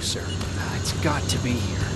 closer. It's got to be here.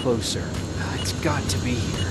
closer. It's got to be here.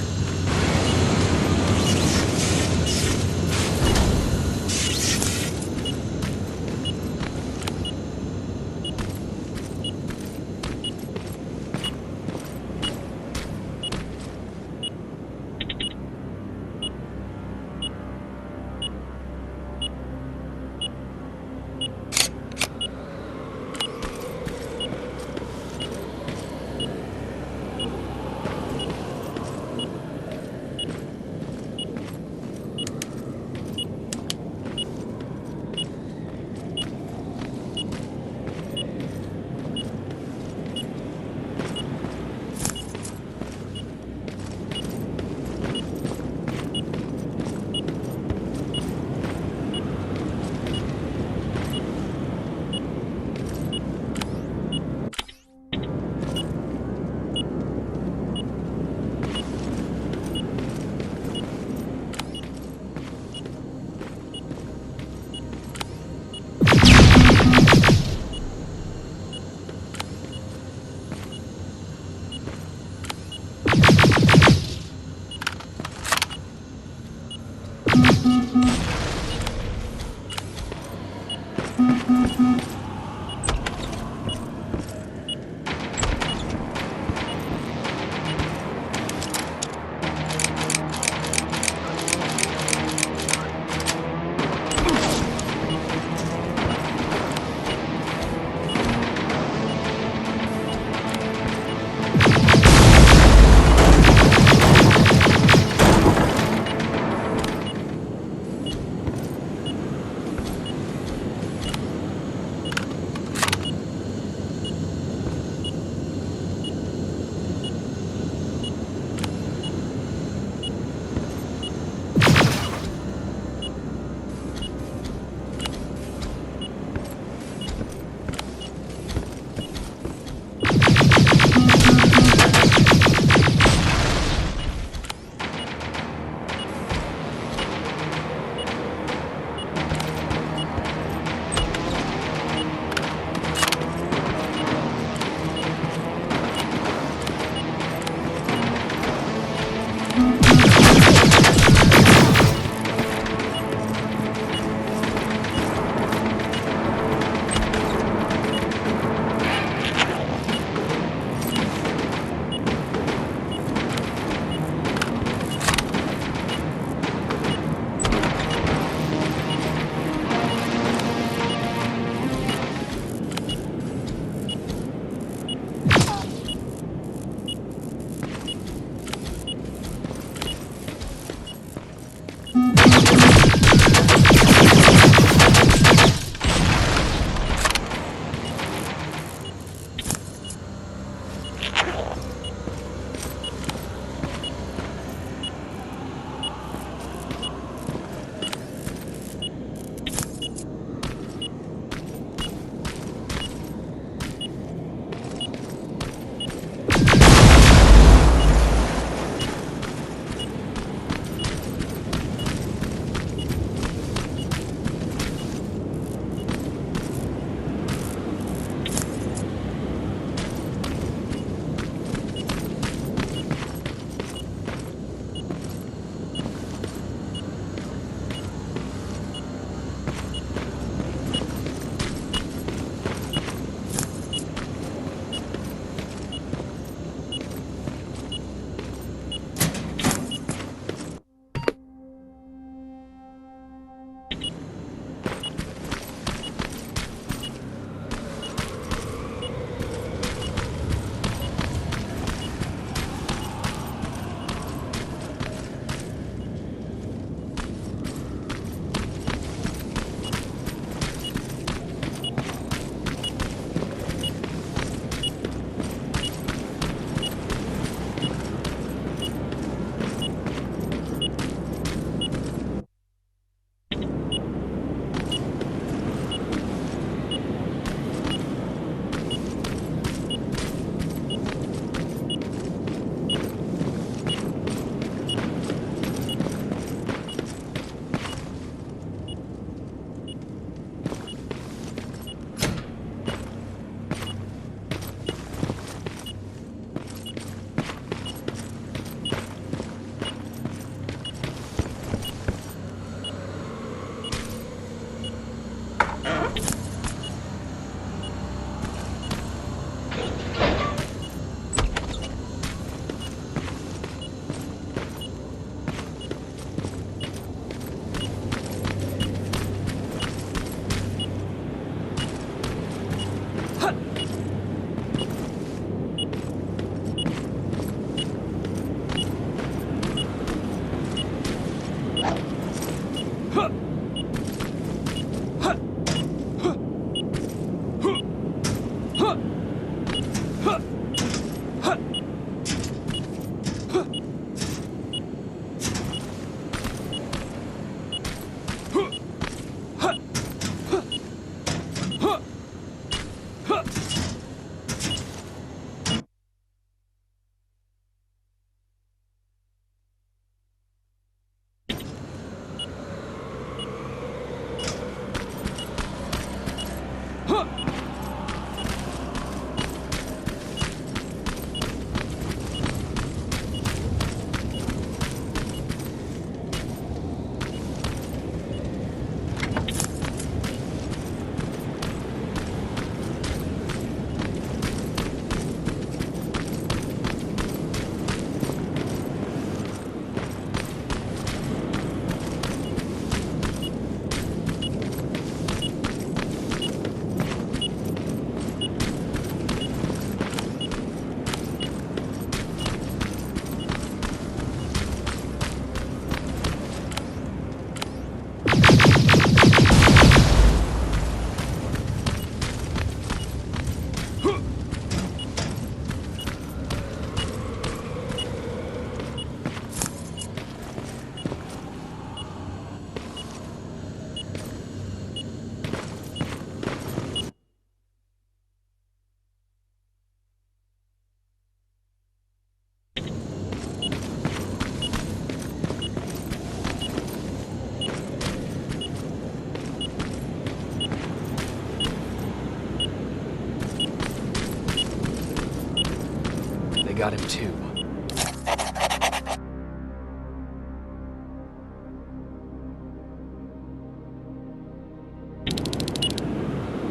Got him too.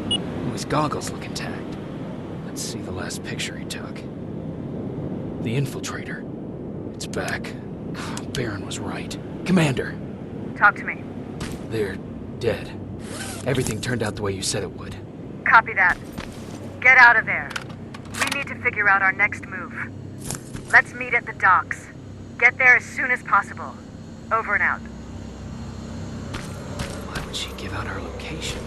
Oh, his goggles look intact. Let's see the last picture he took. The Infiltrator. It's back. Baron was right. Commander! Talk to me. They're dead. Everything turned out the way you said it would. Copy that. Get out of there. We need to figure out our next move. Let's meet at the docks. Get there as soon as possible. Over and out. Why would she give out our location?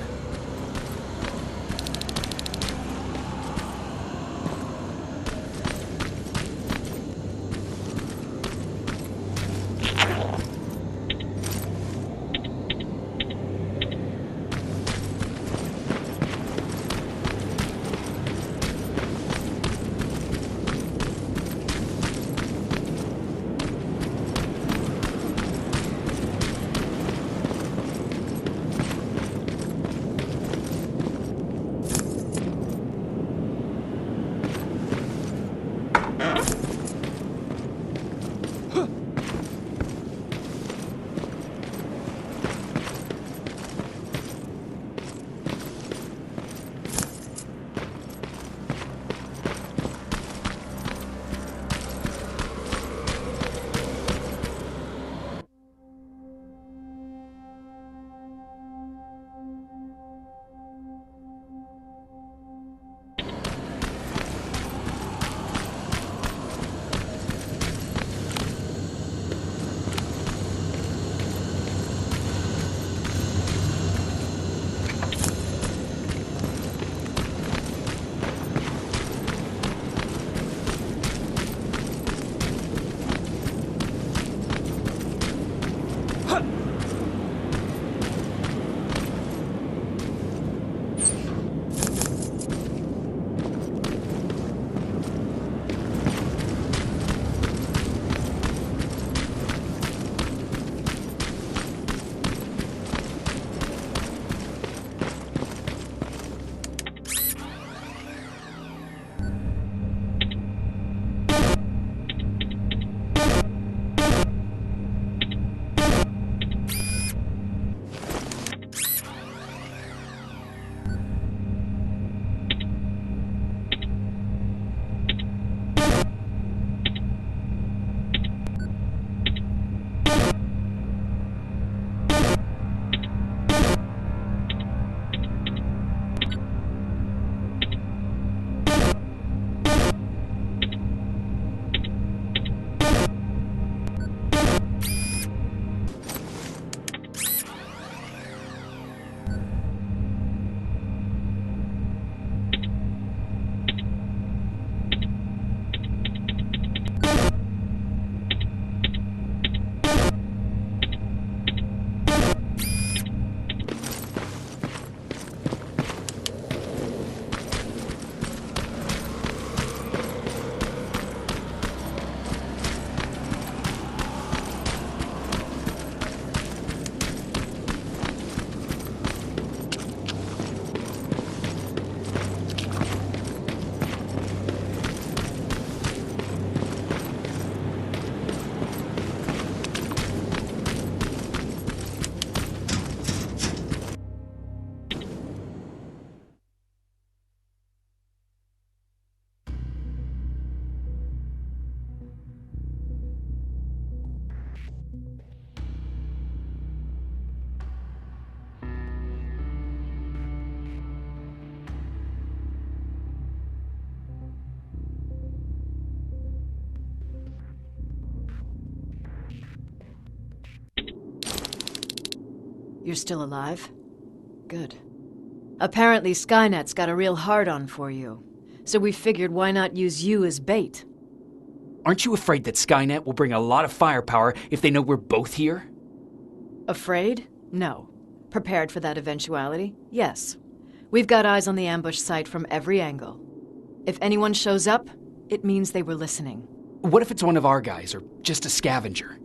You're still alive? Good. Apparently Skynet's got a real hard-on for you. So we figured why not use you as bait? Aren't you afraid that Skynet will bring a lot of firepower if they know we're both here? Afraid? No. Prepared for that eventuality? Yes. We've got eyes on the ambush site from every angle. If anyone shows up, it means they were listening. What if it's one of our guys, or just a scavenger?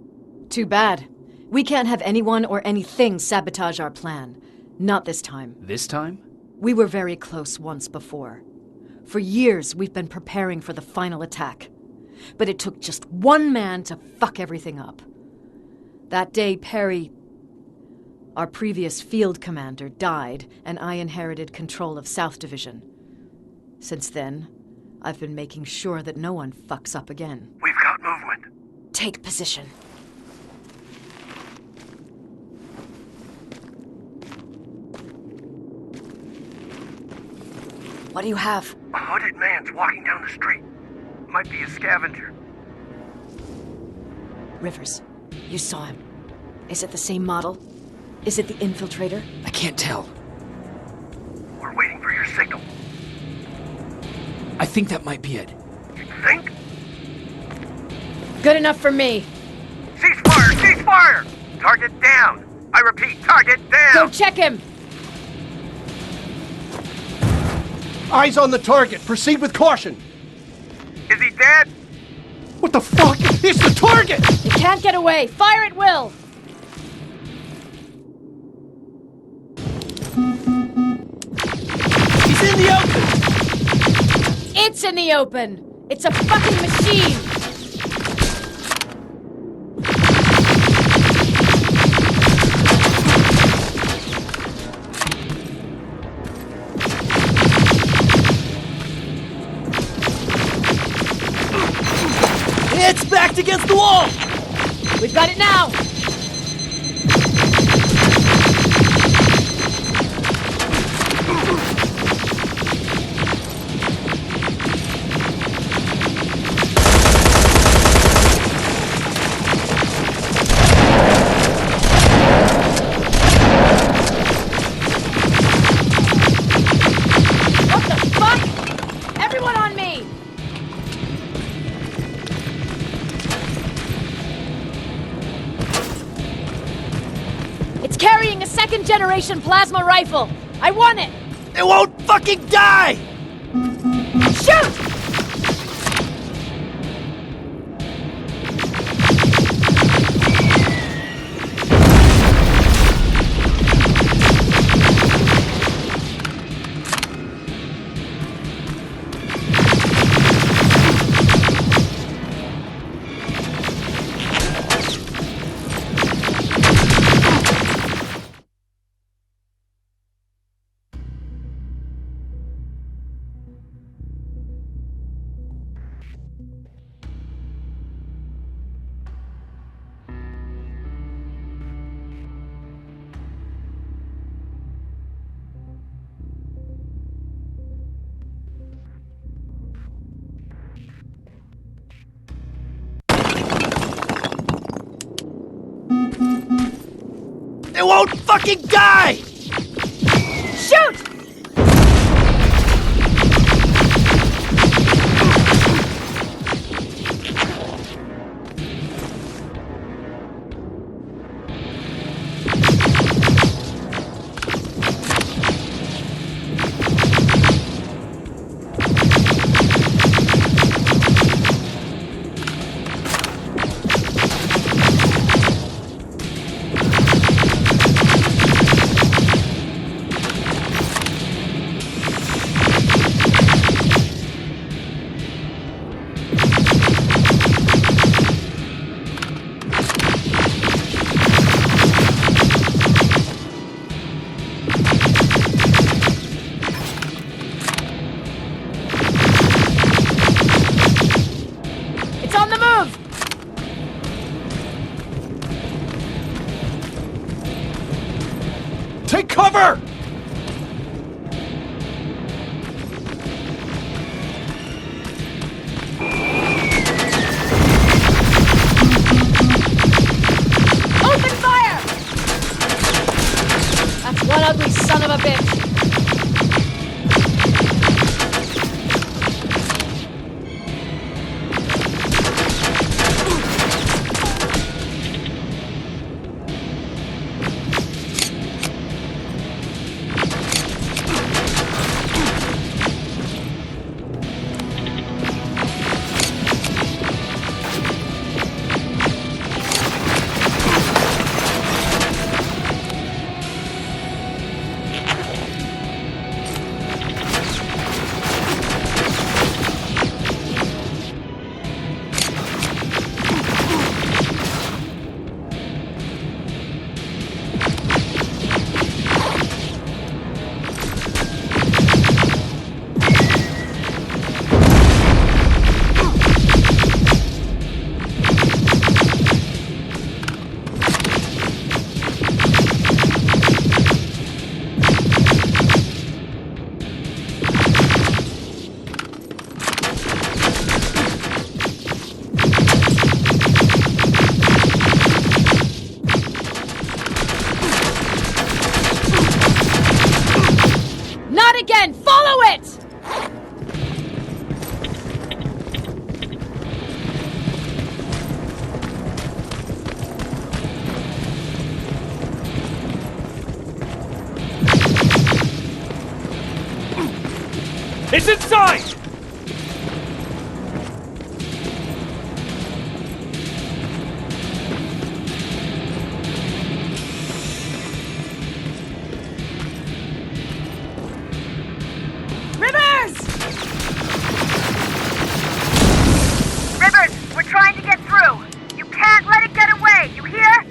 Too bad. We can't have anyone or anything sabotage our plan. Not this time. This time? We were very close once before. For years, we've been preparing for the final attack. But it took just one man to fuck everything up. That day, Perry, our previous field commander, died, and I inherited control of South Division. Since then, I've been making sure that no one fucks up again. We've got movement. Take position. What do you have? A hooded man's walking down the street. Might be a scavenger. Rivers, you saw him. Is it the same model? Is it the Infiltrator? I can't tell. We're waiting for your signal. I think that might be it. You think? Good enough for me. Cease fire! Cease fire! Target down! I repeat, target down! Go check him! Eyes on the target. Proceed with caution. Is he dead? What the fuck? It's the target! It can't get away! Fire at will! He's in the open! It's in the open! It's a fucking machine! It's backed against the wall! We've got it now! What the fuck? Everyone on me! It's carrying a second-generation plasma rifle! I want it! It won't fucking die! Shoot! It won't fucking die! Shoot! It's on the move! Take cover! Open fire! ugly son of a bitch! Not again! Follow it! It's inside! Rivers, we're trying to get through. You can't let it get away, you hear?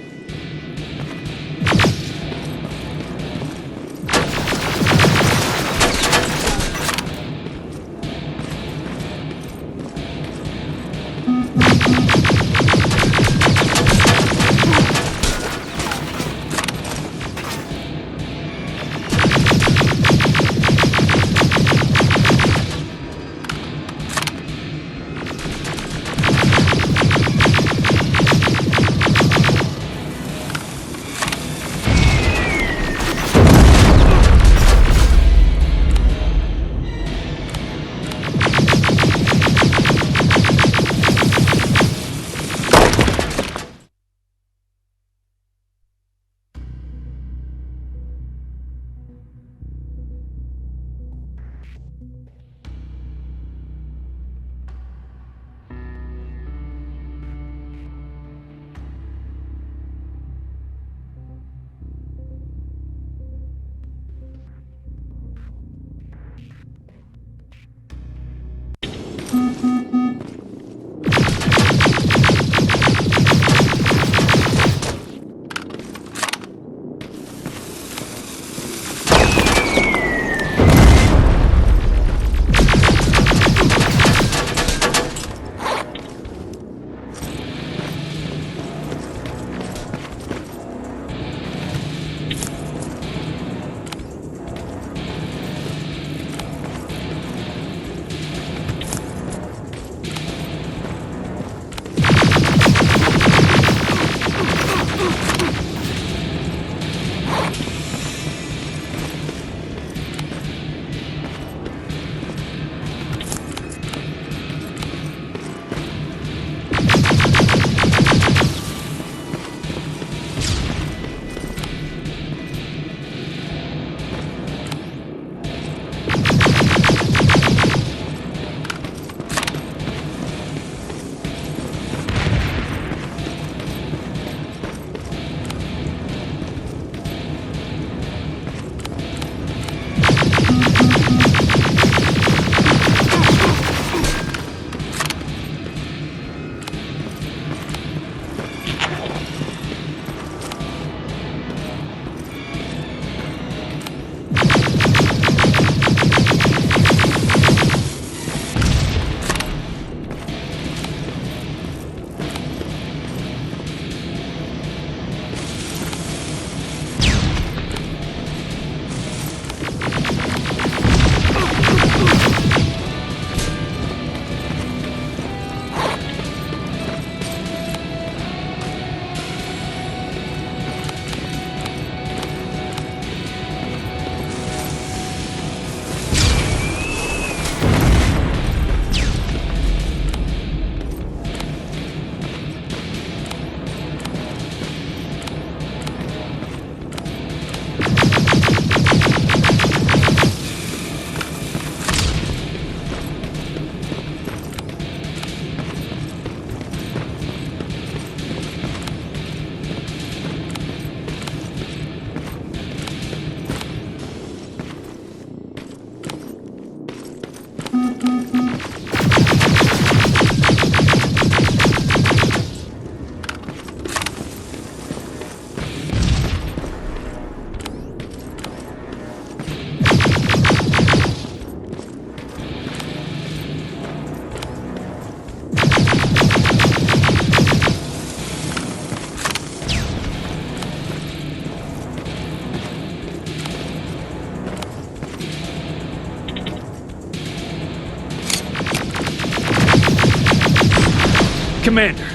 Commander!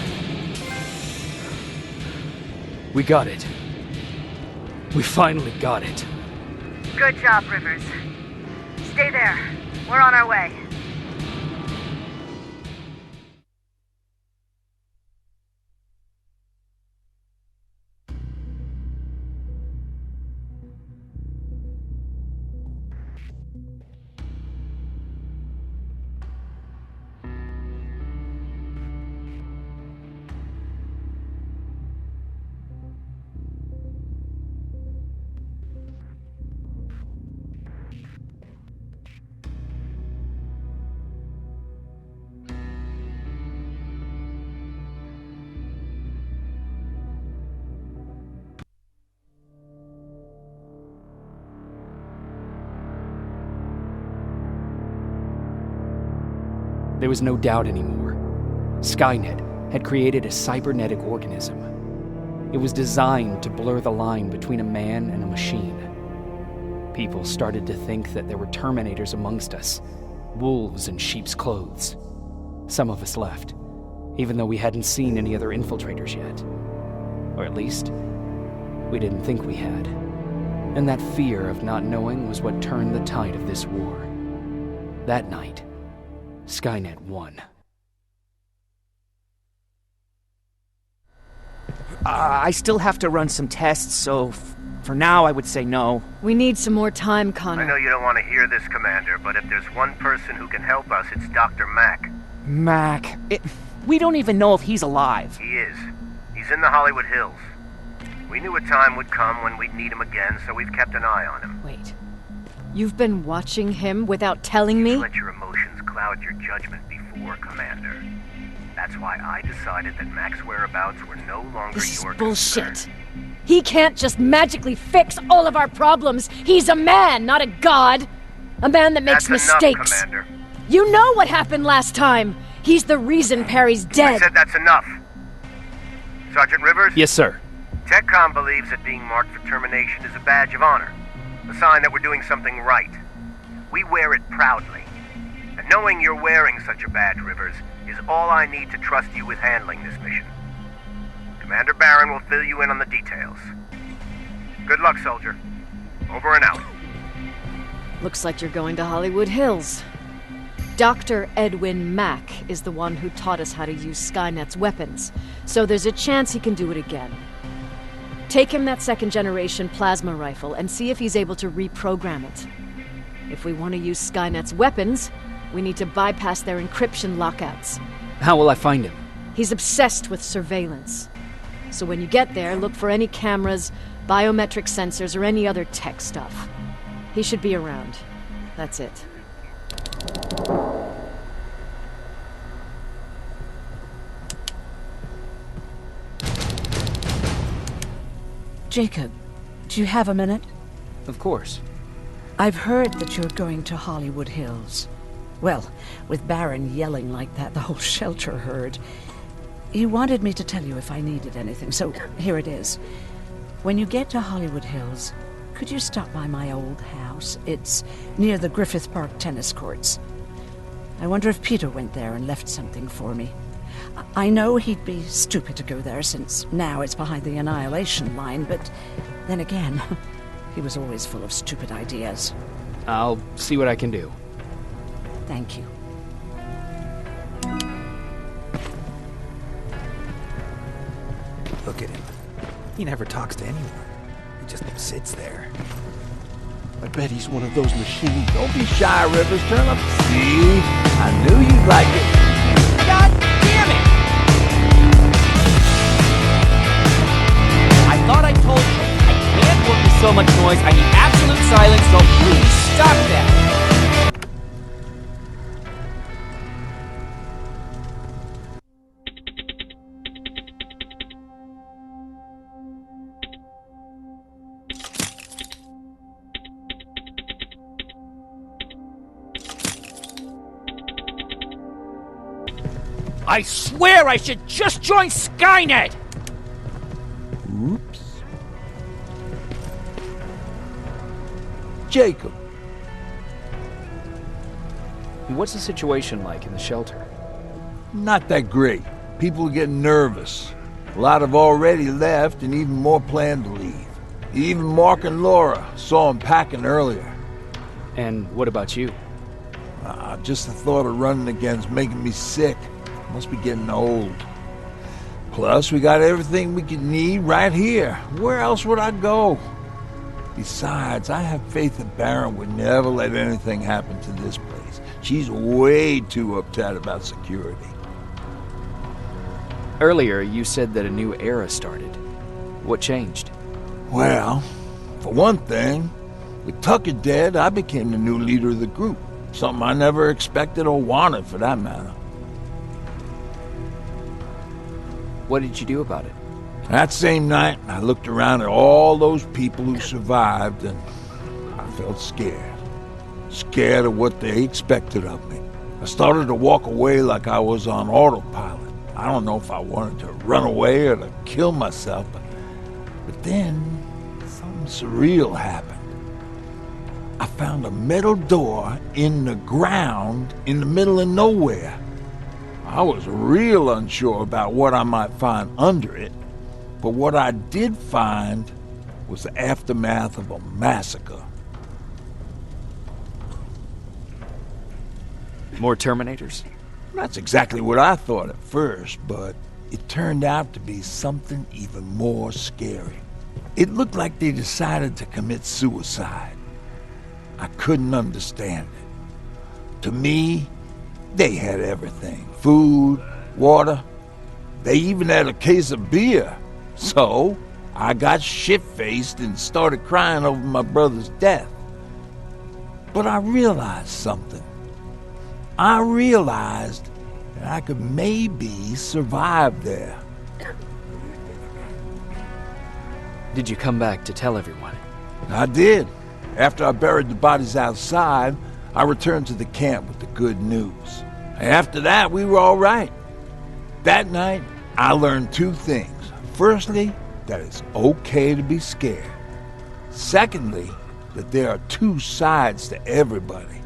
We got it. We finally got it. Good job, Rivers. Stay there. We're on our way. There was no doubt anymore. Skynet had created a cybernetic organism. It was designed to blur the line between a man and a machine. People started to think that there were Terminators amongst us, wolves in sheep's clothes. Some of us left, even though we hadn't seen any other infiltrators yet. Or at least, we didn't think we had. And that fear of not knowing was what turned the tide of this war. That night, Skynet won. I still have to run some tests, so for now I would say no. We need some more time, I Connor. know you don't want to hear this, Commander, but if there's one person who can help us, it's Dr. Mack. Mac, we don't even know if he's alive. He is. He's in the Hollywood Hills. We knew a time would come when we'd need him again, so we've kept an eye on him. Wait. You've been watching him without telling me? Let your emotions cloud your judgment before, Commander. That's why I decided that Mack's whereabouts were no longer This is your bullshit. concern. He can't just magically fix all of our problems. He's a man, not a god. A man that makes That's mistakes. enough, Commander. You know what happened last time. He's the reason Perry's I dead. said that's enough. Sergeant Rivers? Yes, sir. TechCom believes that being marked for termination is a badge of honor. A sign that we're doing something right. We wear it proudly. And knowing you're wearing such a badge, Rivers, is all I need to trust you with handling this mission. Commander Barron will fill you in on the details. Good luck, soldier. Over and out. Looks like you're going to Hollywood Hills. Dr. Edwin Mack is the one who taught us how to use Skynet's weapons, so there's a chance he can do it again. Take him that second-generation plasma rifle and see if he's able to reprogram it. If we want to use Skynet's weapons, we need to bypass their encryption lockouts. How will I find him? He's obsessed with surveillance. So when you get there, look for any cameras, biometric sensors, or any other tech stuff. He should be around. That's it. Jacob, do you have a minute? Of course. I've heard that you're going to Hollywood Hills. Well, with Barron yelling like that, the whole shelter heard. He wanted me to tell you if I needed anything, so here it is. When you get to Hollywood Hills, could you stop by my old house? It's near the Griffith Park tennis courts. I wonder if Peter went there and left something for me. I know he'd be stupid to go there, since now it's behind the Annihilation Line, but then again, he was always full of stupid ideas. I'll see what I can do. Thank you. Look at him. He never talks to anyone. He just sits there. I bet he's one of those machines. Don't be shy, Rivers. Turn up. See? I knew you'd like it. God damn it! I thought I told you. I can't work with so much noise. I need absolute silence, so please stop that. I swear I should just join Skynet! Oops. Jacob. What's the situation like in the shelter? Not that great. People are getting nervous. A lot have already left, and even more plan to leave. Even Mark and Laura saw him packing earlier. And what about you? Just the thought of running again's making me sick. Must be getting old. Plus, we got everything we could need right here. Where else would I go? Besides, I have faith that Baron would never let anything happen to this place. She's way too uptight about security. Earlier, you said that a new era started. What changed? Well, for one thing, with Tucker dead, I became the new leader of the group. Something I never expected or wanted, for that matter. What did you do about it? That same night, I looked around at all those people who survived, and I felt scared. Scared of what they expected of me. I started to walk away like I was on autopilot. I don't know if I wanted to run away or to kill myself, but then something surreal happened. I found a metal door in the ground in the middle of nowhere. I was real unsure about what I might find under it, but what I did find was the aftermath of a massacre. More Terminators? That's exactly what I thought at first, but it turned out to be something even more scary. It looked like they decided to commit suicide. I couldn't understand it. To me, they had everything. Food, water. They even had a case of beer. So, I got shit-faced and started crying over my brother's death. But I realized something. I realized that I could maybe survive there. Did you come back to tell everyone? I did. After I buried the bodies outside, I returned to the camp with the good news. After that, we were all right. That night, I learned two things. Firstly, that it's okay to be scared. Secondly, that there are two sides to everybody.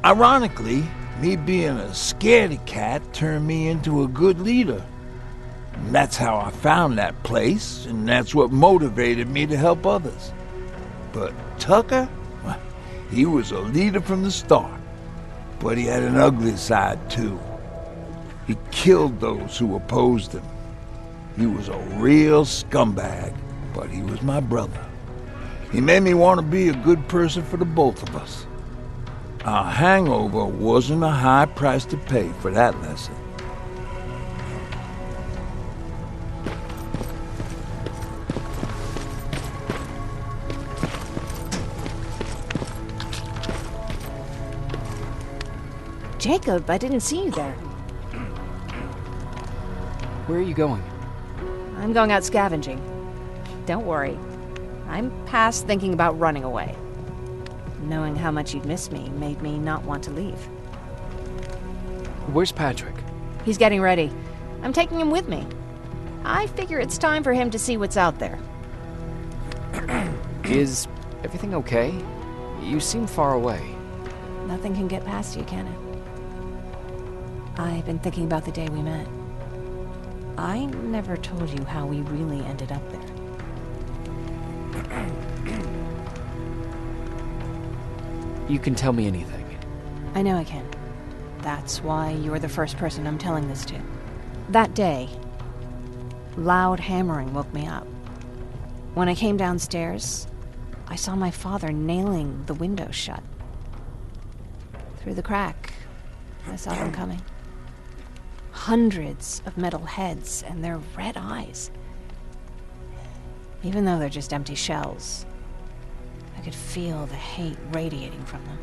Ironically, me being a scaredy cat turned me into a good leader. And that's how I found that place, and that's what motivated me to help others. But Tucker, well, he was a leader from the start, but he had an ugly side too. He killed those who opposed him. He was a real scumbag, but he was my brother. He made me want to be a good person for the both of us. A hangover wasn't a high price to pay for that lesson. Jacob, I didn't see you there. Where are you going? I'm going out scavenging. Don't worry. I'm past thinking about running away. Knowing how much you'd miss me made me not want to leave. Where's Patrick? He's getting ready. I'm taking him with me. I figure it's time for him to see what's out there. Is everything okay? You seem far away. Nothing can get past you, can it? I've been thinking about the day we met. I never told you how we really ended up there. You can tell me anything. I know I can. That's why you're the first person I'm telling this to. That day, loud hammering woke me up. When I came downstairs, I saw my father nailing the window shut. Through the crack, I saw them coming. Hundreds of metal heads and their red eyes. Even though they're just empty shells, I could feel the hate radiating from them.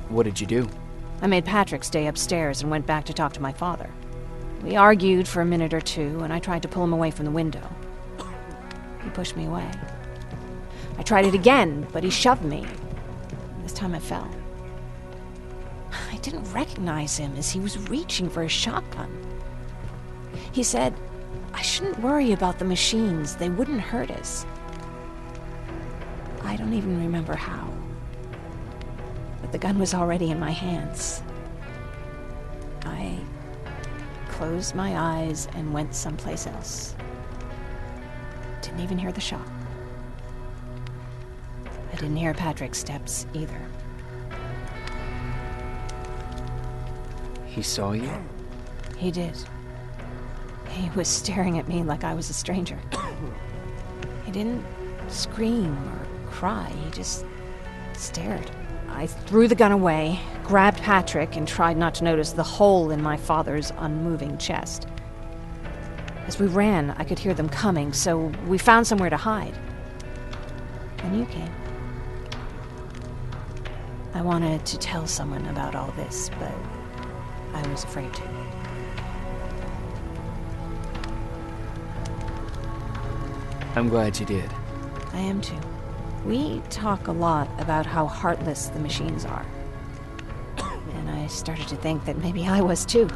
What did you do? I made Patrick stay upstairs and went back to talk to my father. We argued for a minute or two, and I tried to pull him away from the window. He pushed me away. I tried it again, but he shoved me. This time I fell. I didn't recognize him as he was reaching for his shotgun. He said, I shouldn't worry about the machines. They wouldn't hurt us. I don't even remember how. But the gun was already in my hands. I closed my eyes and went someplace else. Didn't even hear the shot. I didn't hear Patrick's steps either. He saw you? He did. He was staring at me like I was a stranger. He didn't scream or cry, he just stared. I threw the gun away, grabbed Patrick, and tried not to notice the hole in my father's unmoving chest. As we ran, I could hear them coming, so we found somewhere to hide. Then you came. I wanted to tell someone about all this, but I was afraid to. I'm glad you did. I am too. We talk a lot about how heartless the machines are. And I started to think that maybe I was too.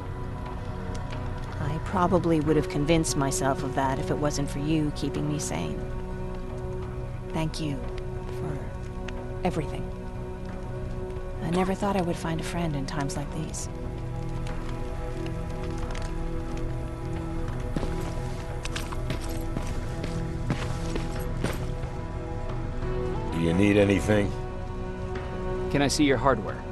I probably would have convinced myself of that if it wasn't for you keeping me sane. Thank you for everything. I never thought I would find a friend in times like these. Do you need anything? Can I see your hardware?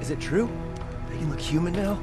Is it true? They can look human now?